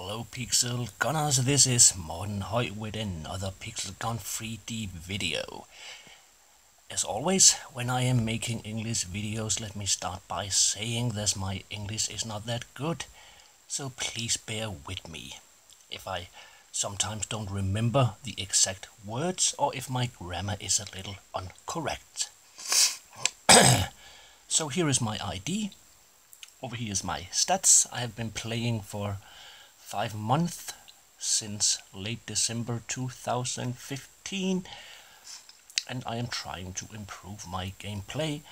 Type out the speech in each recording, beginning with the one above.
Hello Pixel Gunners, this is Morten Høj with another Pixel Gun 3D video. As always, when I am making English videos, let me start by saying that my English is not that good, so please bear with me if I sometimes don't remember the exact words or if my grammar is a little incorrect. So here is my ID. Over here is my stats. I have been playing for 5 months, since late December 2015, and I am trying to improve my gameplay.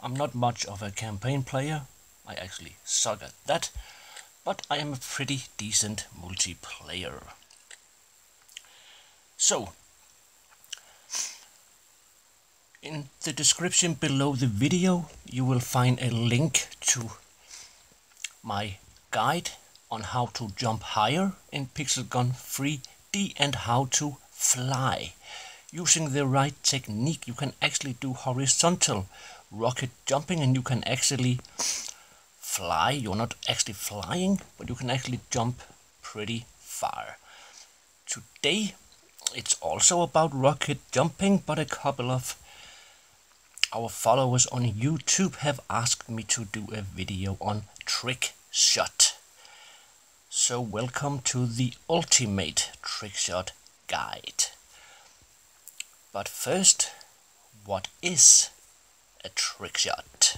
I'm not much of a campaign player, I actually suck at that, but I am a pretty decent multiplayer. So, in the description below the video you will find a link to my guide on how to jump higher in Pixel Gun 3D and how to fly. Using the right technique you can actually do horizontal rocket jumping and you can actually fly. You're not actually flying, but you can actually jump pretty far. Today it's also about rocket jumping, but a couple of our followers on YouTube have asked me to do a video on trickshot. So welcome to the ultimate trickshot guide. But first, what is a trickshot?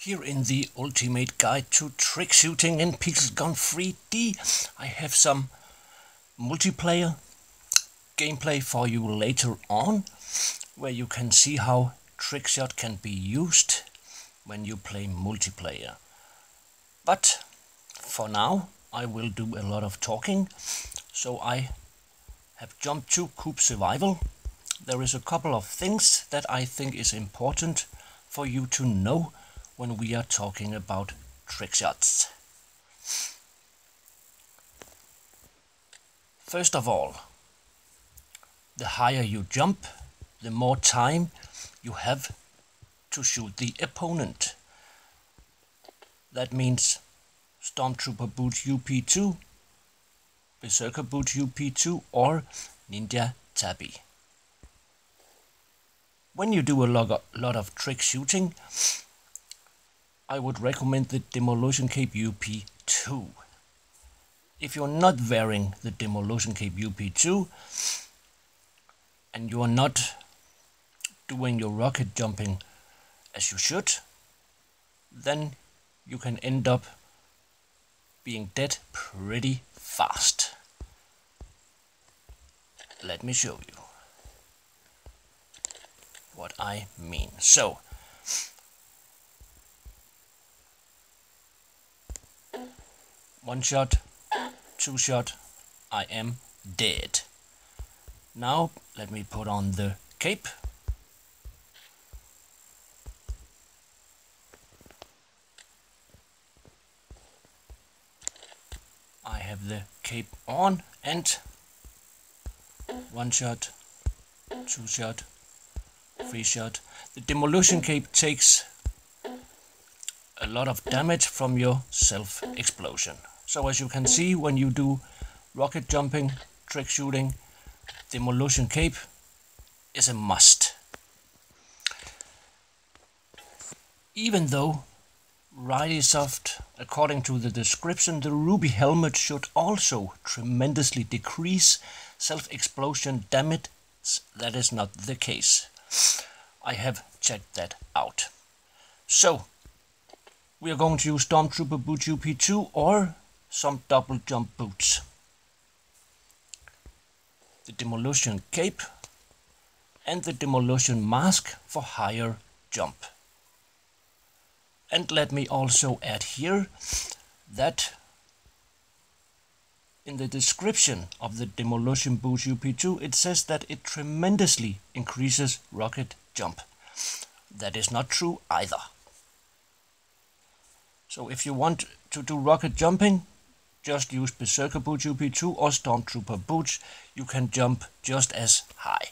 Here in the ultimate guide to trick shooting in Pixel Gun 3D, I have some multiplayer gameplay for you later on, where you can see how trickshot can be used when you play multiplayer. But for now I will do a lot of talking, so I have jumped to Coop Survival. There is a couple of things that I think is important for you to know when we are talking about trickshots. First of all, the higher you jump, the more time you have to shoot the opponent. That means Stormtrooper Boot UP2, Berserker Boot UP2 or Ninja Tabi. When you do a lot of trick shooting, I would recommend the Demolition Cape UP2. If you're not wearing the Demolition Cape UP2 and you are not doing your rocket jumping as you should, then you can end up being dead pretty fast. Let me show you what I mean. So, one shot, two shot, I am dead. Now let me put on the cape. I have the cape on and one shot, two shot, three shot. The Demolition Cape takes a lot of damage from your self-explosion. So as you can see, when you do rocket jumping, trick shooting, Demolition Cape is a must. Even though Soft, according to the description, the Ruby helmet should also tremendously decrease self-explosion damage, that is not the case. I have checked that out. So, we are going to use Stormtrooper Boot UP2 or some double jump boots. the demolition cape, and the demolition mask for higher jump. And let me also add here that in the description of the demolition boots UP2 it says that it tremendously increases rocket jump. That is not true either. So if you want to do rocket jumping, just use Berserker Boots UP2 or Stormtrooper boots. You can jump just as high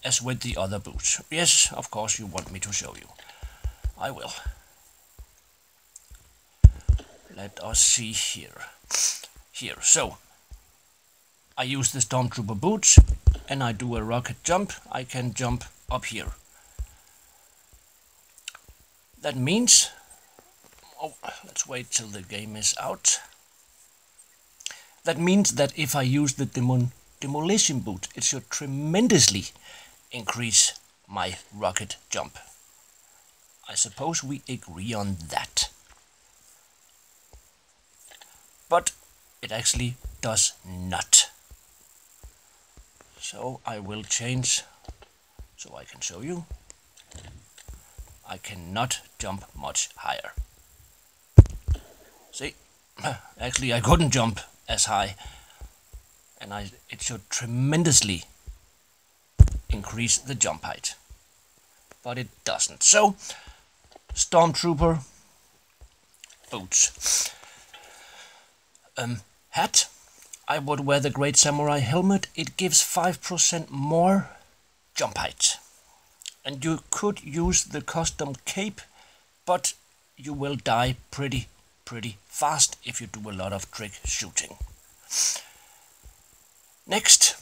as with the other boots. Yes, of course you want me to show you. I will. Let us see here. So I use the Stormtrooper boots and I do a rocket jump. I can jump up here. That means, let's wait till the game is out. That means that if I use the demolition boot, it should tremendously increase my rocket jump. I suppose we agree on that. But it actually does not. So I will change so I can show you. I cannot jump much higher. See, actually I couldn't jump as high, and it should tremendously increase the jump height, but it doesn't. So Stormtrooper boots. Hat. I would wear the Great Samurai helmet. It gives 5% more jump height. And you could use the custom cape, but you will die pretty fast if you do a lot of trick shooting. Next,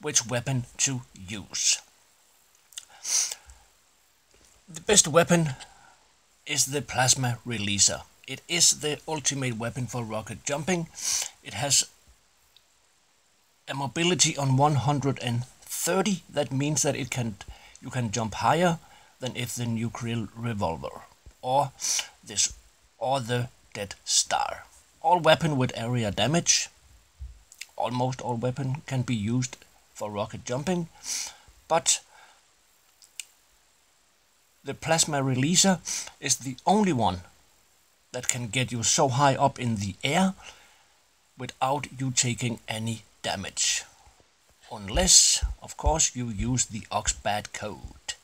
which weapon to use? The best weapon is the plasma releaser. It is the ultimate weapon for rocket jumping. It has a mobility on 130. That means that you can jump higher than if the nuclear revolver or the Dead Star. All weapon with area damage. Almost all weapon can be used for rocket jumping, but the plasma releaser is the only one that can get you so high up in the air without you taking any damage. Unless, of course, you use the Oxbat code.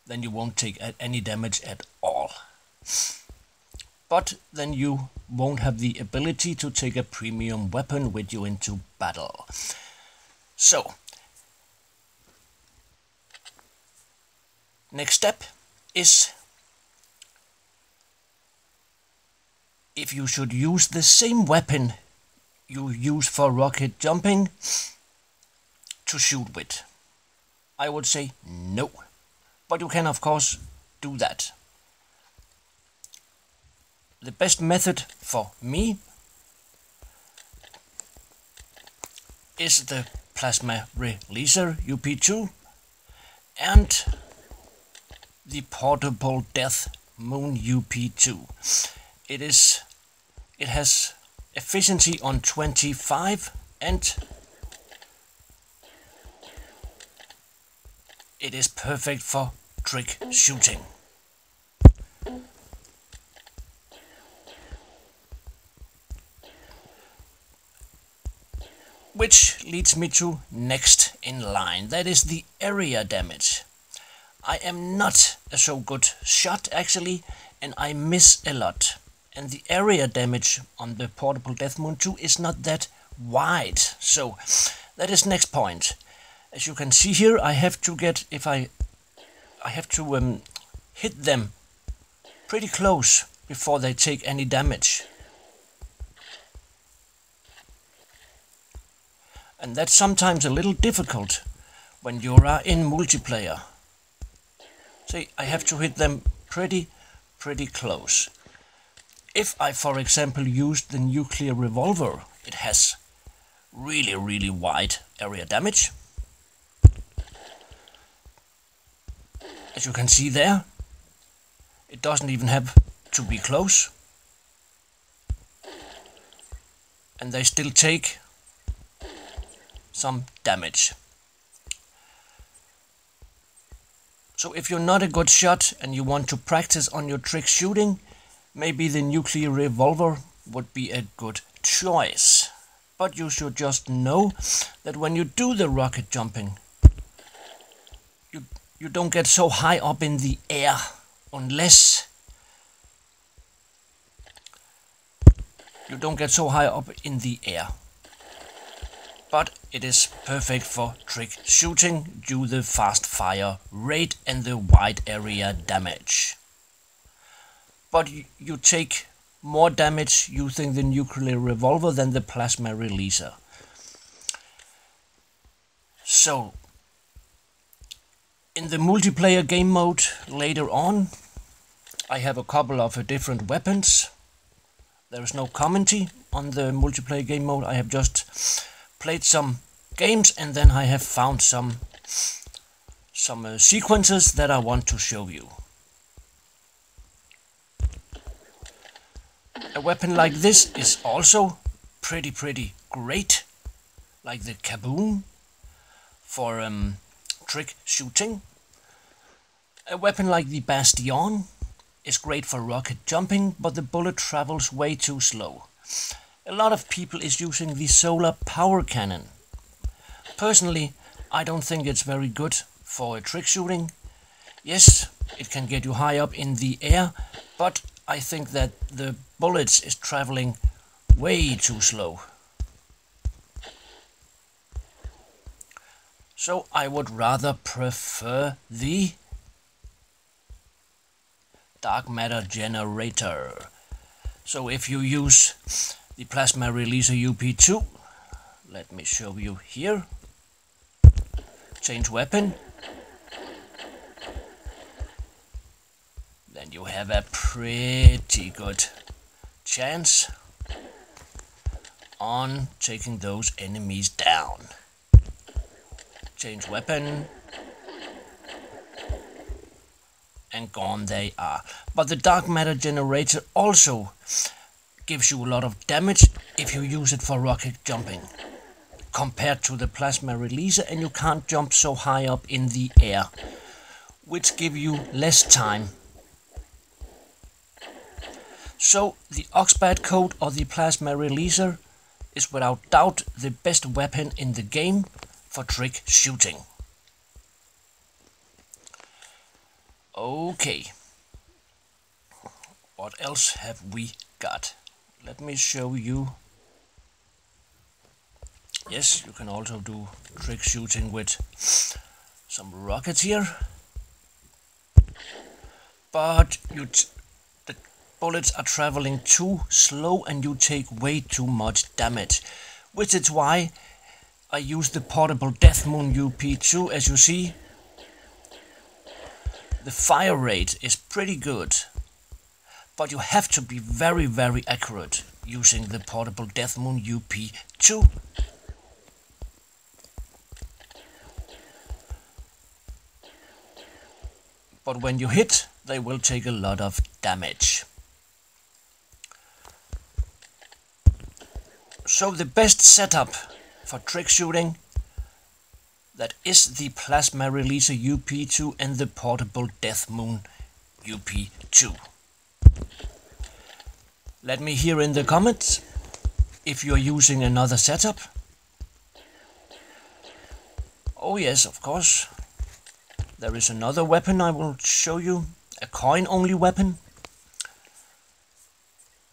Then you won't take any damage at all. But then you won't have the ability to take a premium weapon with you into battle. So, next step is if you should use the same weapon you use for rocket jumping to shoot with. I would say no, but you can of course do that. The best method for me is the plasma releaser UP2 and the portable death moon UP2. It has efficiency on 25 and it is perfect for trick shooting. Which leads me to next in line, that is the area damage. I am not a so good shot actually, and I miss a lot. And the area damage on the portable Death Moon 2 is not that wide. So that is next point. As you can see here, I have to get, I have to hit them pretty close before they take any damage. And that's sometimes a little difficult when you are in multiplayer. See, I have to hit them pretty close. If I, for example, use the nuclear revolver, it has really wide area damage. As you can see there, it doesn't even have to be close. and they still take some damage. So if you're not a good shot and you want to practice on your trick shooting, maybe the nuclear revolver would be a good choice. But you should just know that when you do the rocket jumping, you don't get so high up in the air unless you don't get so high up in the air. But it is perfect for trick shooting due to the fast fire rate and the wide area damage. But you take more damage using the nuclear revolver than the plasma releaser. So, in the multiplayer game mode later on, I have a couple of different weapons. There is no commentary on the multiplayer game mode. I have just played some games and then I have found some sequences that I want to show you. A weapon like this is also pretty great, like the kaboom for trick shooting. A weapon like the bastion is great for rocket jumping, but the bullet travels way too slow. A lot of people is using the solar power cannon. Personally, I don't think it's very good for trick shooting. Yes, it can get you high up in the air, but I think that the bullets is traveling way too slow. So I would rather prefer the dark matter generator. So if you use the plasma releaser UP2, let me show you here. Change weapon. Then you have a pretty good chance on taking those enemies down. Change weapon. And gone they are. But the dark matter generator also gives you a lot of damage if you use it for rocket jumping compared to the plasma releaser, and you can't jump so high up in the air, which give you less time. So the Oxbat code or the plasma releaser is without doubt the best weapon in the game for trick shooting. Okay, what else have we got? Let me show you. Yes, you can also do trick shooting with some rockets here, but the bullets are traveling too slow and you take way too much damage, which is why I use the portable Death Moon UP2. As you see, the fire rate is pretty good, but you have to be very accurate using the portable Death Moon UP2. But when you hit, they will take a lot of damage. So the best setup for trick shooting, that is the plasma releaser UP2 and the portable Death Moon UP2. Let me hear in the comments if you're using another setup. Oh yes, of course. There is another weapon I will show you, a coin-only weapon.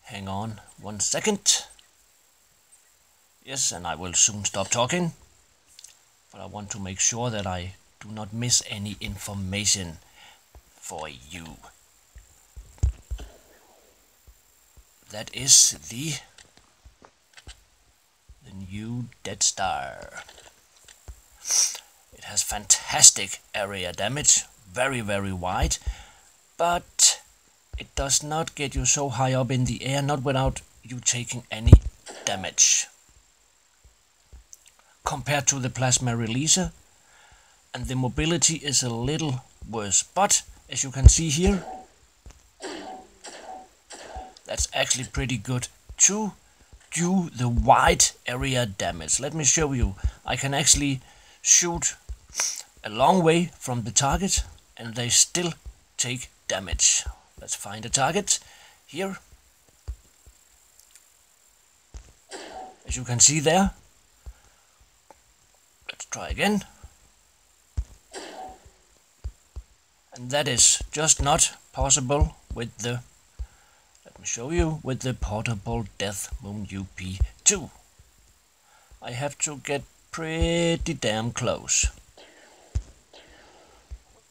Hang on 1 second. Yes, and I will soon stop talking. But I want to make sure that I do not miss any information for you. That is the new Dead Star. It has fantastic area damage, very wide, but it does not get you so high up in the air, not without you taking any damage. Compared to the plasma releaser, and the mobility is a little worse, but as you can see here, that's actually pretty good too, do the wide area damage. Let me show you. I can actually shoot a long way from the target and they still take damage. Let's find a target here. As you can see there. Let's try again. And that is just not possible with the, let me show you, with the portable Death Moon UP2. I have to get pretty damn close.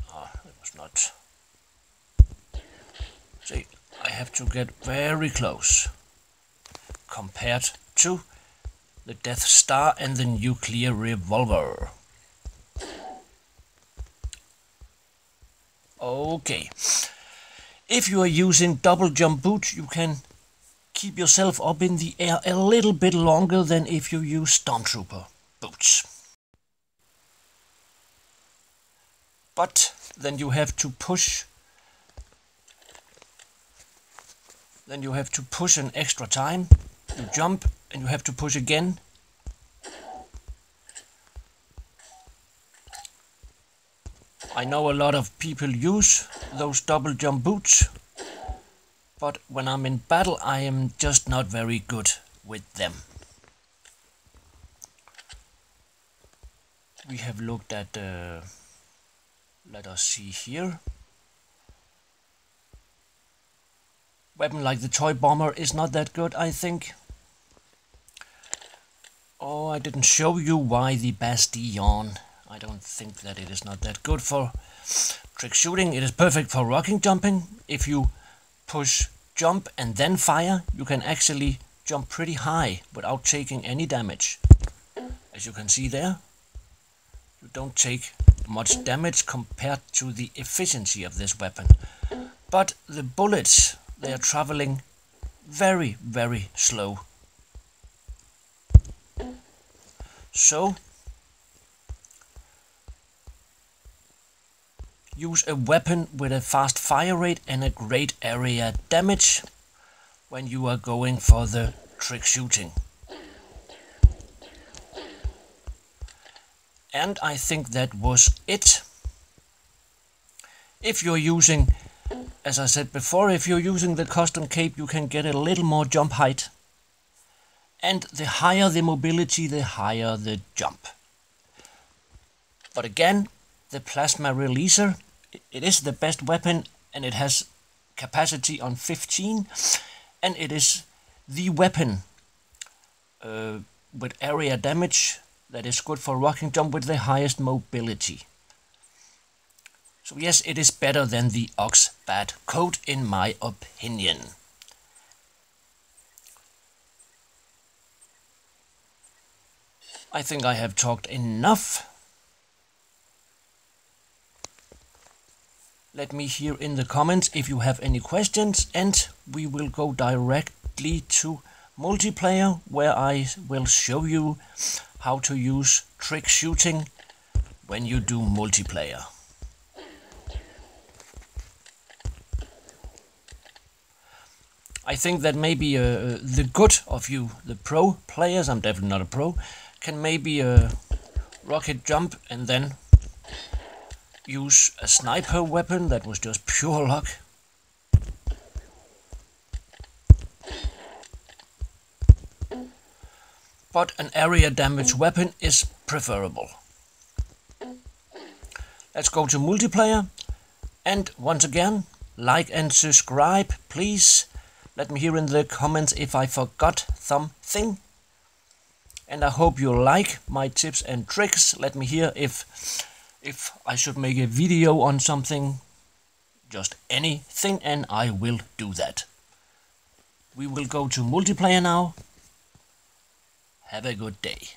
That was not. See, I have to get very close compared to the Death Star and the nuclear revolver. Okay, if you are using double jump boots, you can keep yourself up in the air a little bit longer than if you use Stormtrooper boots. But then you have to push. Then you have to push an extra time. You jump and you have to push again. I know a lot of people use those double jump boots, but when I'm in battle I am just not very good with them. We have looked at, let us see here. Weapon like the toy bomber is not that good, I think. Oh, I didn't show you why the Bastion. I don't think that it is not that good for trick shooting. It is perfect for rocking jumping. If you push jump and then fire, you can actually jump pretty high without taking any damage. As you can see there, you don't take much damage compared to the efficiency of this weapon. But the bullets, they are traveling very, very slow. So use a weapon with a fast fire rate and a great area damage when you are going for the trick shooting. And I think that was it. If you're using, as I said before, if you're using the custom cape, you can get a little more jump height. And the higher the mobility, the higher the jump. But again, the plasma releaser, it is the best weapon and it has capacity on 15 and it is the weapon with area damage that is good for rocking jump with the highest mobility. So yes, it is better than the Oxbat coat in my opinion. I think I have talked enough. Let me hear in the comments if you have any questions, and we will go directly to multiplayer where I will show you how to use trick shooting when you do multiplayer. I think that maybe the good of you, the pro players, I'm definitely not a pro, can maybe rocket jump and then use a sniper weapon. That was just pure luck. But an area damage weapon is preferable. Let's go to multiplayer, and once again, like and subscribe, please. Let me hear in the comments if I forgot something. And I hope you like my tips and tricks. Let me hear if I should make a video on something, just anything, and I will do that. We will go to multiplayer now. Have a good day.